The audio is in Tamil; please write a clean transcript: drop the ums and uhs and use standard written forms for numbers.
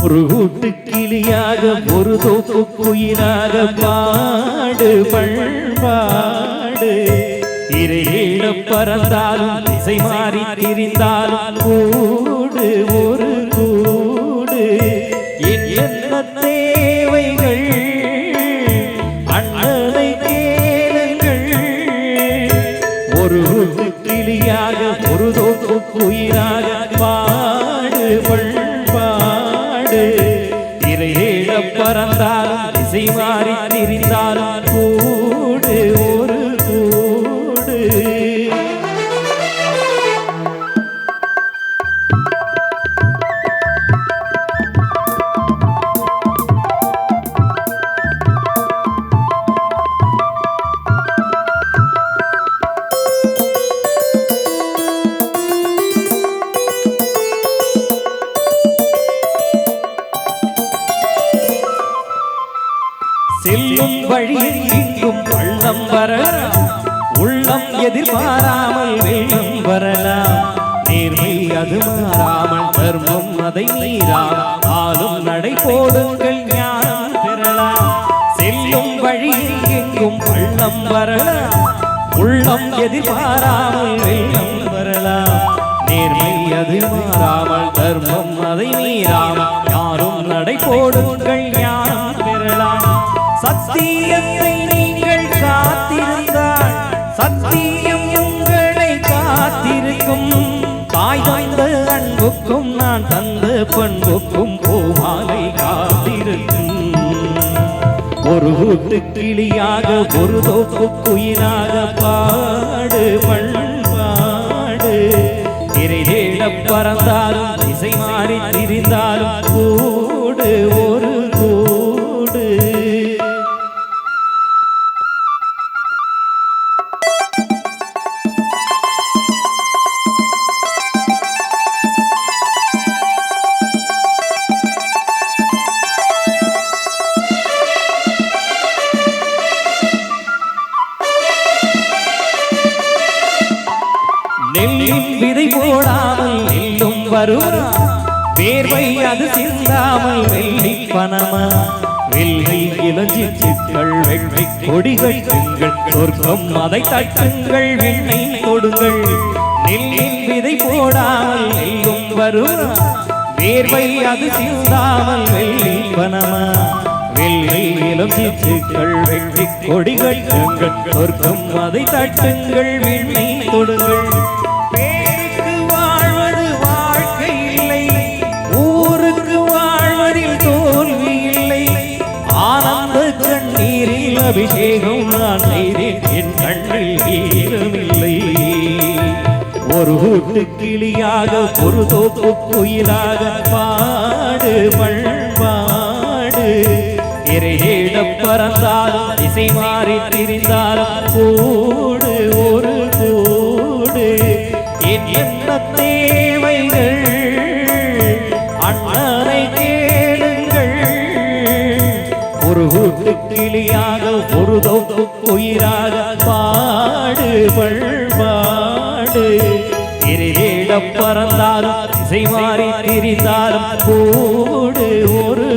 ஒரு கூட்டு கிளியாக ஒரு தோப்பு குயிலாக பாடு பண்பாடு இறையிட பறந்தாலும் திசை மாறி திரிந்தாலும் கூடு ஒரு கூடு என்ன தேவைகள் அண்ணனை கேளுங்கள் ஒரு கூட்டு கிளியாக ஒரு தோப்பு குயிலாக பாடு பண்பாடு இறையிட பறந்தாலும் திசை மாறி திரிந்தாலும் கூடு ஒரு கூடு செல்லும் வழியில் இங்கும் பள்ளம் வரலாம் உள்ளம் எதிர்பாராமல் வெள்ளம் வரலாம் நேர்மை அது மாறாமல் தர்மம் அதை மீறாமல் ஆளும் நடை போடுங்கள் ஞானம் பெறலாம் செல்லும் வழியில் எங்கும் பள்ளம் வரலாம் உள்ளம் எதிர்பாராமல் வெள்ளம் வரலாம் நேர்மை அது மாறாமல் தர்மம் அதை மீறாமல் யாரும் நடை போடுங்கள் ஞானம் பெறலாம் சத்தியத்தை நீங்கள் காத்திருந்தால் சத்தியம் உங்களை காத்திருக்கும் தாய் தந்த அன்புக்கும் நான் தந்த பண்புக்கும் பூமாலை காத்திருக்கும் ஒரு கூட்டு கிளியாக ஒரு தோப்பு குயிலாக பாடு பண்பாடு இறைதேட பறந்தாலும் திசை மாறி திரிந்தாலும் கூடு ஒரு கூடு நெல்லின் விதை போடாமல் நெல்லும் வருமா வேர்வை அது சிந்தாமல் வெள்ளி பணமா வெள்ளை இளஞ்சிச்சுக்கள் வெள்ளை கொடிகள் எங்கள் சொர்க்கம் அதை தட்டுங்கள் வெண்ணை கொடுங்கள் நெல்லின் விதை போடாமல் நெல்லும் வருமா வேர்வை அது சிந்தாமல் வெள்ளி பணமா வெள்ளை இளஞ்சிச்சுக்கள் வெள்ளை கொடிகள் எங்கள் சொர்க்கம் அதை தட்டுங்கள் வெண்ணை கொடுங்கள் அபிஷேகம் நான் செய்தேன் என் கண்ணில் ஈரமில்லை ஒரு கூட்டு கிளியாக ஒரு தோப்பு குயிலாக பாடு பண்பாடு இறையிட பறந்தாலும் திசை மாறி திரிந்தாலும் கூடு ஒரு கூடு என்ன தேவைகள் அண்ணனை கேளுங்கள் ஒரு கூட்டு கிளியாக ஒரு தோப்பு குயிலாக பாடு பண்பாடு இறையிட பறந்தாலும் திசை மாறி திரிந்தாலும் கூடு ஒரு